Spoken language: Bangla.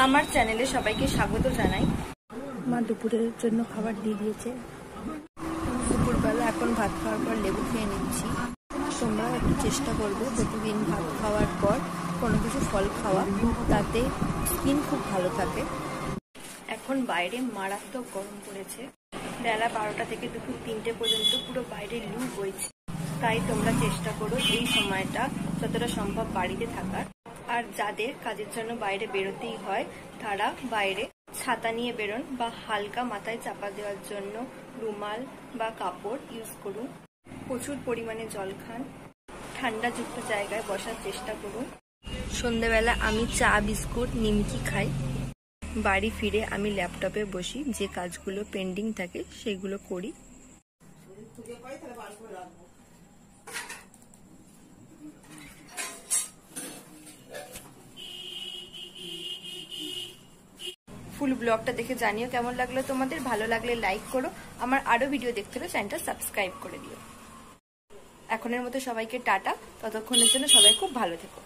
আমার চ্যানেলে সবাইকে স্বাগত জানাই। মা দুপুরের জন্য খাবার দিয়ে দিয়েছে। দুপুরবেলা এখন ভাত খাওয়ার পর লেবু খেয়ে নিচ্ছি। তোমরা একটু চেষ্টা করবে প্রতিদিন ভাত খাওয়ার পর কোনো কিছু ফল খাওয়া, তাতে স্কিন খুব ভালো থাকে। এখন বাইরে মারাত্মক গরম পড়েছে। বেলা 12টা থেকে দুপুর 3টে পর্যন্ত পুরো বাইরে লু বইছে। তাই তোমরা চেষ্টা করো এই সময়টা যতটা সম্ভব বাড়িতে থাকার। আর যাদের কাজের জন্য বাইরে বেরোতেই হয় তারা বাইরে ছাতা নিয়ে বেরোন বা হালকা মাথায় চাপা দেওয়ার জন্য রুমাল বা কাপড় ইউজ করুন। প্রচুর পরিমাণে জল খান। ঠান্ডাযুক্ত জায়গায় বসার চেষ্টা করুন। সন্ধ্যেবেলা আমি চা বিস্কুট নিমকি খাই। বাড়ি ফিরে আমি ল্যাপটপে বসি, যে কাজগুলো পেন্ডিং থাকে সেগুলো করি। ফুল ব্লগটা দেখে জানিও কেমন লাগলো তোমাদের। ভালো লাগলে লাইক করো। আমার আরো ভিডিও দেখতে হলে চ্যানেলটা সাবস্ক্রাইব করে দিও। এখনের মতো সবাইকে টাটা। ততক্ষণের জন্য সবাই খুব ভালো থেকো।